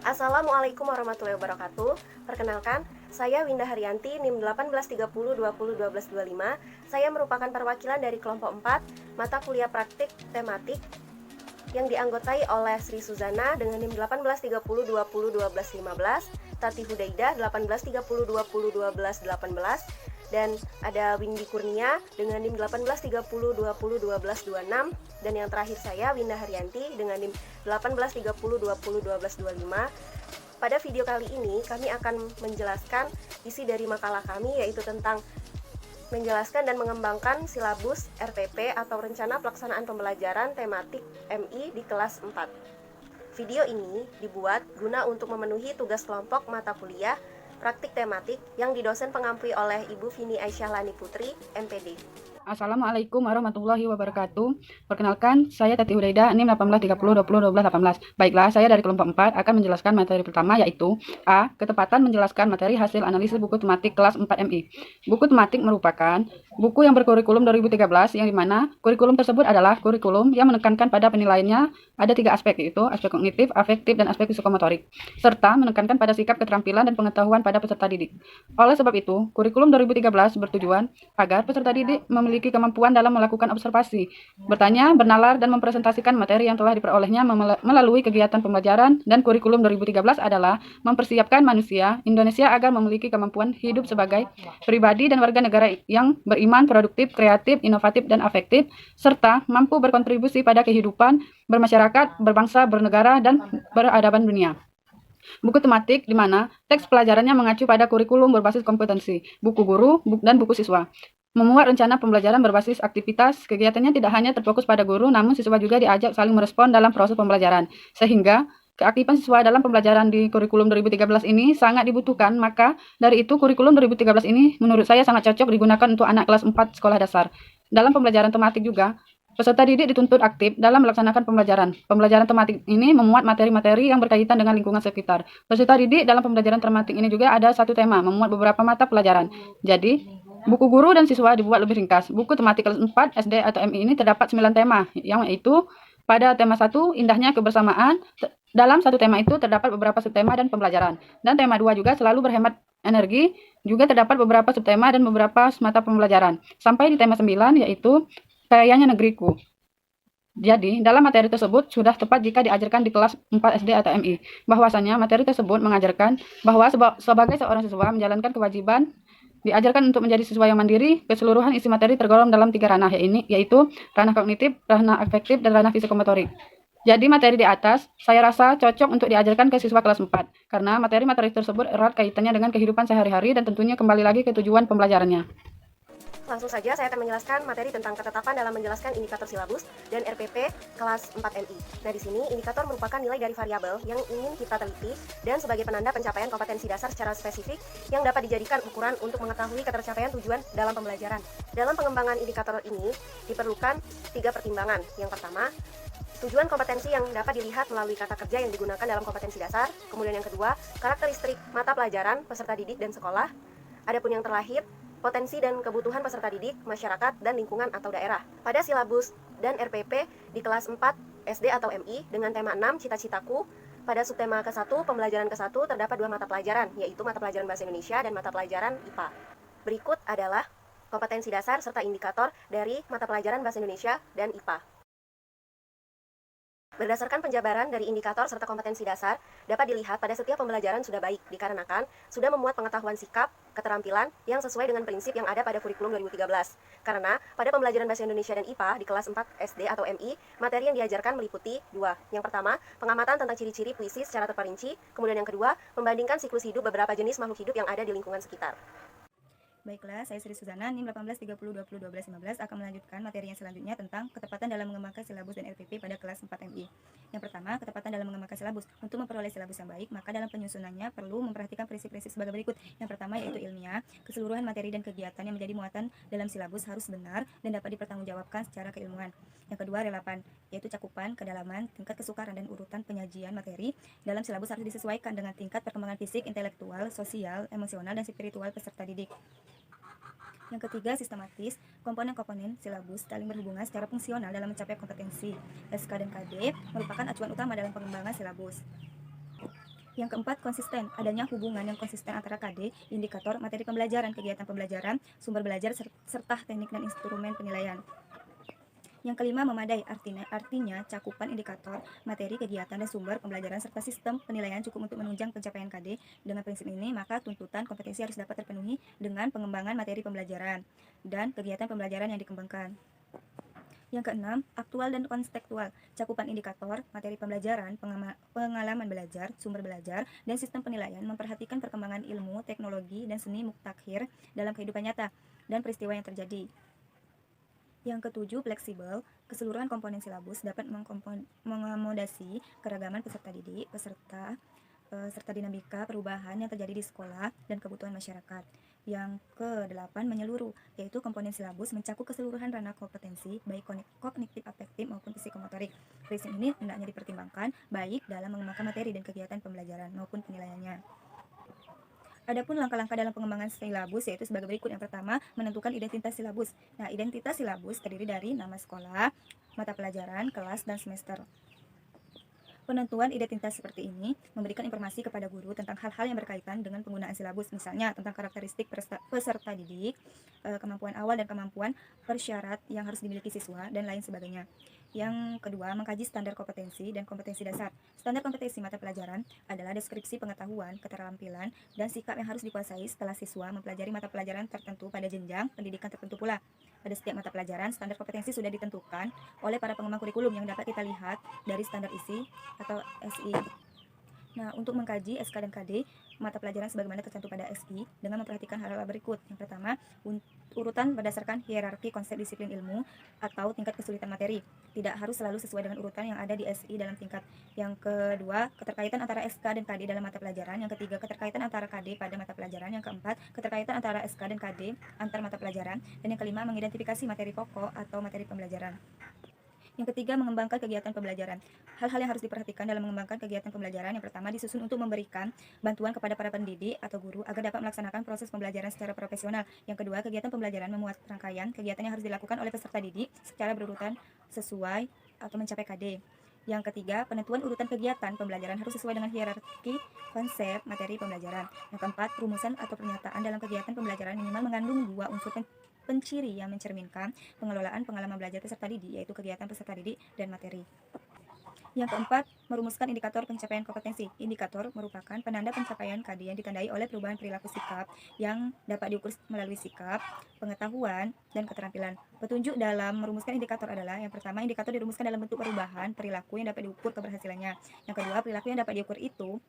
Assalamualaikum warahmatullahi wabarakatuh. Perkenalkan, saya Winda Haryanti, NIM 1830201225. Saya merupakan perwakilan dari kelompok 4, mata kuliah praktik tematik yang dianggotai oleh Sri Suzana dengan NIM 1830201215, Tati Hudaidah 1830201218, dan ada Windy Kurnia dengan NIM 1830201226, dan yang terakhir saya Winda Haryanti dengan NIM 1830201225. Pada video kali ini kami akan menjelaskan isi dari makalah kami, yaitu tentang menjelaskan dan mengembangkan silabus RPP atau Rencana Pelaksanaan Pembelajaran Tematik MI di kelas 4. Video ini dibuat guna untuk memenuhi tugas kelompok mata kuliah praktik tematik yang didosen pengampu oleh Ibu Vini Aisyah Lani Putri, MPD. Assalamualaikum warahmatullahi wabarakatuh. Perkenalkan, saya Tati Hudaidah, NIM 1830201218. Baiklah, saya dari kelompok 4 akan menjelaskan materi pertama, yaitu A. Ketepatan menjelaskan materi hasil analisis buku tematik kelas 4 MI. Buku tematik merupakan buku yang berkurikulum 2013, yang dimana kurikulum tersebut adalah kurikulum yang menekankan pada penilaiannya ada 3 aspek, yaitu aspek kognitif, afektif, dan aspek psikomotorik, serta menekankan pada sikap keterampilan dan pengetahuan pada peserta didik. Oleh sebab itu, kurikulum 2013 bertujuan agar peserta didik memiliki kemampuan dalam melakukan observasi, bertanya, bernalar, dan mempresentasikan materi yang telah diperolehnya melalui kegiatan pembelajaran, dan kurikulum 2013 adalah mempersiapkan manusia Indonesia agar memiliki kemampuan hidup sebagai pribadi dan warga negara yang beriman, produktif, kreatif, inovatif, dan afektif, serta mampu berkontribusi pada kehidupan bermasyarakat, berbangsa, bernegara, dan peradaban dunia. Buku tematik di mana teks pelajarannya mengacu pada kurikulum berbasis kompetensi, buku guru, dan buku siswa. Memuat rencana pembelajaran berbasis aktivitas, kegiatannya tidak hanya terfokus pada guru, namun siswa juga diajak saling merespon dalam proses pembelajaran. Sehingga keaktifan siswa dalam pembelajaran di kurikulum 2013 ini sangat dibutuhkan, maka dari itu kurikulum 2013 ini menurut saya sangat cocok digunakan untuk anak kelas 4 sekolah dasar. Dalam pembelajaran tematik juga, peserta didik dituntut aktif dalam melaksanakan pembelajaran. Pembelajaran tematik ini memuat materi-materi yang berkaitan dengan lingkungan sekitar. Peserta didik dalam pembelajaran tematik ini juga ada satu tema, memuat beberapa mata pelajaran. Jadi, buku guru dan siswa dibuat lebih ringkas. Buku tematik kelas 4 SD atau MI ini terdapat 9 tema, yang yaitu pada tema 1, indahnya kebersamaan. Dalam satu tema itu terdapat beberapa subtema dan pembelajaran. Dan tema 2 juga selalu berhemat energi, juga terdapat beberapa subtema dan beberapa mata pembelajaran. Sampai di tema 9, yaitu kayaknya negeriku. Jadi, dalam materi tersebut sudah tepat jika diajarkan di kelas 4 SD atau MI. Bahwasanya materi tersebut mengajarkan bahwa sebagai seorang siswa menjalankan kewajiban diajarkan untuk menjadi siswa yang mandiri. Keseluruhan isi materi tergolong dalam 3 ranah, yaitu ranah kognitif, ranah afektif, dan ranah psikomotorik. Jadi materi di atas saya rasa cocok untuk diajarkan ke siswa kelas 4, karena materi-materi tersebut erat kaitannya dengan kehidupan sehari-hari dan tentunya kembali lagi ke tujuan pembelajarannya. Langsung saja saya akan menjelaskan materi tentang ketetapan dalam menjelaskan indikator silabus dan RPP kelas 4 MI. Nah, di sini indikator merupakan nilai dari variabel yang ingin kita teliti dan sebagai penanda pencapaian kompetensi dasar secara spesifik yang dapat dijadikan ukuran untuk mengetahui ketercapaian tujuan dalam pembelajaran. Dalam pengembangan indikator ini diperlukan 3 pertimbangan. Yang pertama, tujuan kompetensi yang dapat dilihat melalui kata kerja yang digunakan dalam kompetensi dasar. Kemudian yang kedua, karakteristik mata pelajaran, peserta didik, dan sekolah. Adapun yang terakhir, potensi dan kebutuhan peserta didik, masyarakat, dan lingkungan atau daerah. Pada silabus dan RPP di kelas 4 SD atau MI dengan tema 6 cita-citaku, pada subtema ke-1 pembelajaran ke-1 terdapat 2 mata pelajaran, yaitu mata pelajaran Bahasa Indonesia dan mata pelajaran IPA. Berikut adalah kompetensi dasar serta indikator dari mata pelajaran Bahasa Indonesia dan IPA. Berdasarkan penjabaran dari indikator serta kompetensi dasar, dapat dilihat pada setiap pembelajaran sudah baik, dikarenakan sudah memuat pengetahuan sikap, keterampilan yang sesuai dengan prinsip yang ada pada kurikulum 2013. Karena pada pembelajaran Bahasa Indonesia dan IPA di kelas 4 SD atau MI, materi yang diajarkan meliputi 2. Yang pertama, pengamatan tentang ciri-ciri puisi secara terperinci, kemudian yang kedua, membandingkan siklus hidup beberapa jenis makhluk hidup yang ada di lingkungan sekitar. Baiklah, saya Sri Suzana, NIM 1830201215 akan melanjutkan materi yang selanjutnya tentang ketepatan dalam mengembangkan silabus dan RPP pada kelas 4 MI. Yang pertama, ketepatan dalam mengembangkan silabus. Untuk memperoleh silabus yang baik, maka dalam penyusunannya perlu memperhatikan prinsip-prinsip sebagai berikut. Yang pertama yaitu ilmiah. Keseluruhan materi dan kegiatan yang menjadi muatan dalam silabus harus benar dan dapat dipertanggungjawabkan secara keilmuan. Yang kedua, relevan, yaitu cakupan, kedalaman, tingkat kesukaran, dan urutan penyajian materi dalam silabus harus disesuaikan dengan tingkat perkembangan fisik, intelektual, sosial, emosional, dan spiritual peserta didik. Yang ketiga, sistematis. Komponen-komponen silabus saling berhubungan secara fungsional dalam mencapai kompetensi. SK dan KD merupakan acuan utama dalam pengembangan silabus. Yang keempat, konsisten. Adanya hubungan yang konsisten antara KD, indikator, materi pembelajaran, kegiatan pembelajaran, sumber belajar, serta teknik dan instrumen penilaian. Yang kelima, memadai. Artinya cakupan indikator, materi, kegiatan, dan sumber pembelajaran serta sistem penilaian cukup untuk menunjang pencapaian KD. Dengan prinsip ini, maka tuntutan kompetensi harus dapat terpenuhi dengan pengembangan materi pembelajaran dan kegiatan pembelajaran yang dikembangkan. Yang keenam, aktual dan kontekstual. Cakupan indikator, materi pembelajaran, pengalaman belajar, sumber belajar, dan sistem penilaian memperhatikan perkembangan ilmu, teknologi, dan seni mutakhir dalam kehidupan nyata dan peristiwa yang terjadi. Yang ketujuh, fleksibel. Keseluruhan komponen silabus dapat mengakomodasi keragaman peserta didik, serta dinamika perubahan yang terjadi di sekolah dan kebutuhan masyarakat. Yang kedelapan, menyeluruh, yaitu komponen silabus mencakup keseluruhan ranah kompetensi, baik kognitif, afektif, maupun psikomotorik. Prinsip ini hendaknya dipertimbangkan baik dalam mengembangkan materi dan kegiatan pembelajaran maupun penilaiannya. Adapun langkah-langkah dalam pengembangan silabus yaitu sebagai berikut. Yang pertama, menentukan identitas silabus. Nah, identitas silabus terdiri dari nama sekolah, mata pelajaran, kelas, dan semester. Penentuan identitas seperti ini memberikan informasi kepada guru tentang hal-hal yang berkaitan dengan penggunaan silabus, misalnya tentang karakteristik peserta didik, kemampuan awal dan kemampuan persyarat yang harus dimiliki siswa, dan lain sebagainya. Yang kedua, mengkaji standar kompetensi dan kompetensi dasar. Standar kompetensi mata pelajaran adalah deskripsi pengetahuan, keterampilan, dan sikap yang harus dikuasai setelah siswa mempelajari mata pelajaran tertentu pada jenjang pendidikan tertentu pula. Pada setiap mata pelajaran, standar kompetensi sudah ditentukan oleh para pengembang kurikulum yang dapat kita lihat dari standar isi atau SI. Nah, untuk mengkaji SK dan KD mata pelajaran sebagaimana tercantum pada SI dengan memperhatikan hal-hal berikut. Yang pertama, urutan berdasarkan hierarki konsep disiplin ilmu atau tingkat kesulitan materi. Tidak harus selalu sesuai dengan urutan yang ada di SI dalam tingkat. Yang kedua, keterkaitan antara SK dan KD dalam mata pelajaran. Yang ketiga, keterkaitan antara KD pada mata pelajaran. Yang keempat, keterkaitan antara SK dan KD antar mata pelajaran. Dan yang kelima, mengidentifikasi materi pokok atau materi pembelajaran. Yang ketiga, mengembangkan kegiatan pembelajaran. Hal-hal yang harus diperhatikan dalam mengembangkan kegiatan pembelajaran. Yang pertama, disusun untuk memberikan bantuan kepada para pendidik atau guru agar dapat melaksanakan proses pembelajaran secara profesional. Yang kedua, kegiatan pembelajaran memuat rangkaian kegiatan yang harus dilakukan oleh peserta didik secara berurutan sesuai atau mencapai KD. Yang ketiga, penentuan urutan kegiatan pembelajaran harus sesuai dengan hierarki konsep materi pembelajaran. Yang keempat, rumusan atau pernyataan dalam kegiatan pembelajaran minimal mengandung dua unsur penciri yang mencerminkan pengelolaan pengalaman belajar peserta didik, yaitu kegiatan peserta didik dan materi. Yang keempat, merumuskan indikator pencapaian kompetensi. Indikator merupakan penanda pencapaian KD yang ditandai oleh perubahan perilaku sikap yang dapat diukur melalui sikap, pengetahuan, dan keterampilan. Petunjuk dalam merumuskan indikator adalah: yang pertama, indikator dirumuskan dalam bentuk perubahan perilaku yang dapat diukur keberhasilannya. Yang kedua, perilaku yang dapat diukur itu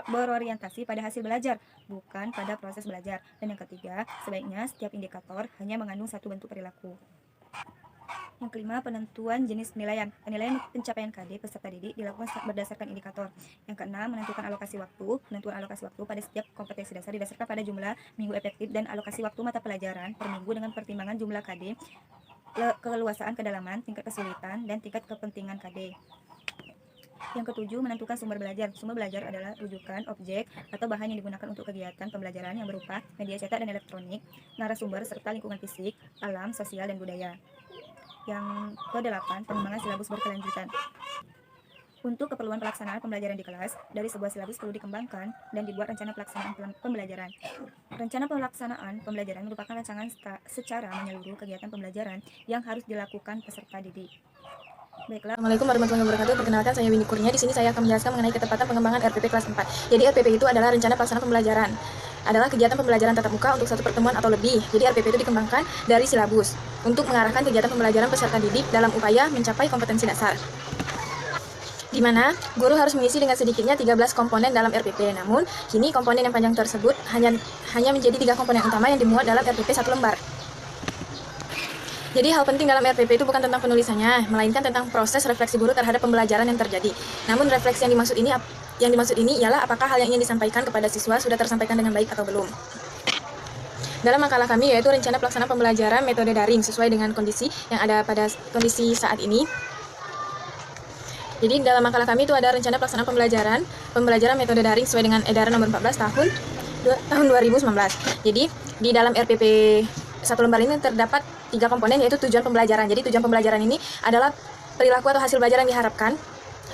berorientasi pada hasil belajar, bukan pada proses belajar. Dan yang ketiga, sebaiknya setiap indikator hanya mengandung satu bentuk perilaku. Yang kelima, penentuan jenis penilaian. Penilaian pencapaian KD peserta didik dilakukan berdasarkan indikator. Yang keenam, menentukan alokasi waktu. Penentuan alokasi waktu pada setiap kompetensi dasar didasarkan pada jumlah minggu efektif dan alokasi waktu mata pelajaran per minggu dengan pertimbangan jumlah KD, keluasaan kedalaman, tingkat kesulitan, dan tingkat kepentingan KD. Yang ketujuh, menentukan sumber belajar. Sumber belajar adalah rujukan, objek, atau bahan yang digunakan untuk kegiatan pembelajaran yang berupa media cetak dan elektronik, narasumber, serta lingkungan fisik, alam, sosial, dan budaya. Yang ke-8, pengembangan silabus berkelanjutan. Untuk keperluan pelaksanaan pembelajaran di kelas, dari sebuah silabus perlu dikembangkan dan dibuat rencana pelaksanaan pembelajaran. Rencana pelaksanaan pembelajaran merupakan rancangan secara menyeluruh kegiatan pembelajaran yang harus dilakukan peserta didik. Baiklah. Assalamualaikum warahmatullahi wabarakatuh. Perkenalkan, saya Winnie Kurnia. Di sini saya akan menjelaskan mengenai ketepatan pengembangan RPP kelas 4. Jadi RPP itu adalah rencana pelaksanaan pembelajaran. Adalah kegiatan pembelajaran tatap muka untuk satu pertemuan atau lebih. Jadi RPP itu dikembangkan dari silabus untuk mengarahkan kegiatan pembelajaran peserta didik dalam upaya mencapai kompetensi dasar. Di mana guru harus mengisi dengan sedikitnya 13 komponen dalam RPP. Namun, kini komponen yang panjang tersebut hanya menjadi 3 komponen utama yang dimuat dalam RPP 1 lembar. Jadi hal penting dalam RPP itu bukan tentang penulisannya, melainkan tentang proses refleksi guru terhadap pembelajaran yang terjadi. Namun refleksi yang dimaksud ini ialah apakah hal yang ingin disampaikan kepada siswa sudah tersampaikan dengan baik atau belum. Dalam makalah kami yaitu rencana pelaksanaan pembelajaran metode daring sesuai dengan kondisi yang ada pada kondisi saat ini. Jadi dalam makalah kami itu ada rencana pelaksanaan pembelajaran metode daring sesuai dengan edaran nomor 14 tahun 2019. Jadi di dalam RPP 1 lembar ini terdapat 3 komponen yaitu tujuan pembelajaran. Jadi tujuan pembelajaran ini adalah perilaku atau hasil belajar yang diharapkan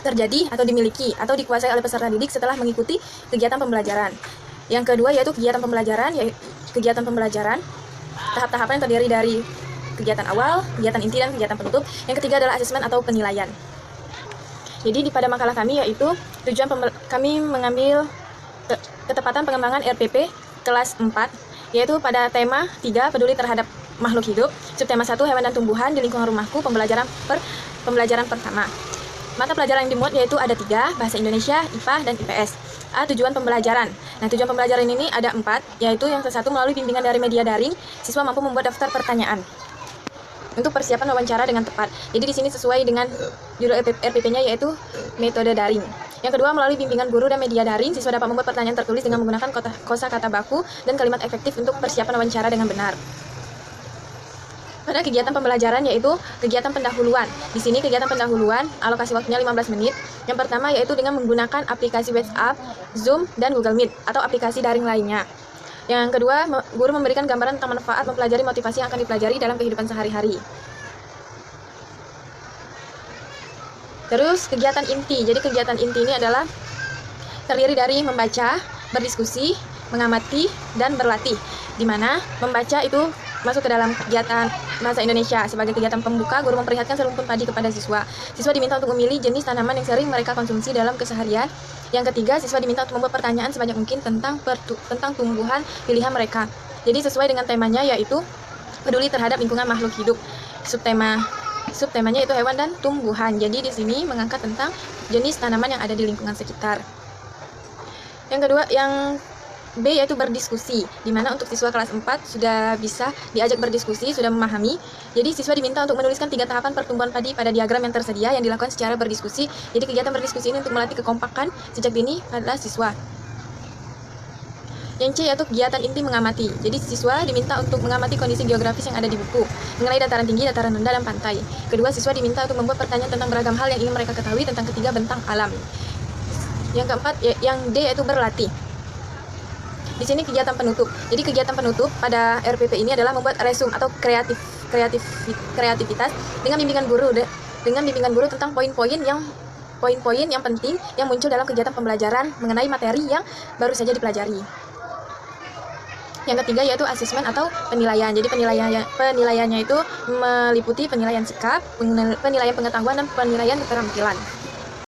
terjadi atau dimiliki atau dikuasai oleh peserta didik setelah mengikuti kegiatan pembelajaran. Yang kedua yaitu kegiatan pembelajaran, tahap-tahapan yang terdiri dari kegiatan awal, kegiatan inti, dan kegiatan penutup. Yang ketiga adalah asesmen atau penilaian. Jadi pada makalah kami yaitu kami mengambil ketepatan pengembangan RPP kelas 4, yaitu pada tema 3 peduli terhadap makhluk hidup, subtema 1 hewan dan tumbuhan di lingkungan rumahku, pembelajaran pertama. Mata pelajaran yang dimuat yaitu ada 3, bahasa Indonesia, IPA, dan IPS. Tujuan pembelajaran. Nah, tujuan pembelajaran ini ada 4, yaitu yang ke-1 melalui bimbingan dari media daring, siswa mampu membuat daftar pertanyaan untuk persiapan wawancara dengan tepat. Jadi di sini sesuai dengan judul RPP-nya yaitu metode daring. Yang kedua, melalui bimbingan guru dan media daring, siswa dapat membuat pertanyaan tertulis dengan menggunakan kosakata baku dan kalimat efektif untuk persiapan wawancara dengan benar. Pada kegiatan pembelajaran yaitu kegiatan pendahuluan. Di sini kegiatan pendahuluan alokasi waktunya 15 menit. Yang pertama yaitu dengan menggunakan aplikasi WhatsApp, Zoom, dan Google Meet atau aplikasi daring lainnya. Yang kedua, guru memberikan gambaran tentang manfaat mempelajari motivasi yang akan dipelajari dalam kehidupan sehari-hari. Terus kegiatan inti. Jadi kegiatan inti ini adalah terdiri dari membaca, berdiskusi, mengamati, dan berlatih. Di mana membaca itu masuk ke dalam kegiatan bahasa Indonesia. Sebagai kegiatan pembuka, guru memperlihatkan serumpun padi kepada siswa. Siswa diminta untuk memilih jenis tanaman yang sering mereka konsumsi dalam keseharian. Yang ketiga, siswa diminta untuk membuat pertanyaan sebanyak mungkin tentang tumbuhan pilihan mereka. Jadi sesuai dengan temanya yaitu peduli terhadap lingkungan makhluk hidup. Subtemanya itu hewan dan tumbuhan. Jadi di sini mengangkat tentang jenis tanaman yang ada di lingkungan sekitar. Yang kedua, yang B yaitu berdiskusi, di mana untuk siswa kelas 4 sudah bisa diajak berdiskusi, sudah memahami. Jadi siswa diminta untuk menuliskan 3 tahapan pertumbuhan padi pada diagram yang tersedia yang dilakukan secara berdiskusi. Jadi kegiatan berdiskusi ini untuk melatih kekompakan sejak dini pada siswa. Yang C yaitu kegiatan inti mengamati. Jadi siswa diminta untuk mengamati kondisi geografis yang ada di buku, mengenai dataran tinggi, dataran rendah, dan pantai. Kedua, siswa diminta untuk membuat pertanyaan tentang beragam hal yang ingin mereka ketahui tentang ketiga bentang alam. Yang keempat, yang D yaitu berlatih. Di sini kegiatan penutup. Jadi kegiatan penutup pada RPP ini adalah membuat resume atau kreativitas dengan bimbingan guru tentang poin-poin yang penting yang muncul dalam kegiatan pembelajaran mengenai materi yang baru saja dipelajari. Yang ketiga yaitu asesmen atau penilaian. Jadi penilaiannya itu meliputi penilaian sikap, penilaian pengetahuan, dan penilaian keterampilan.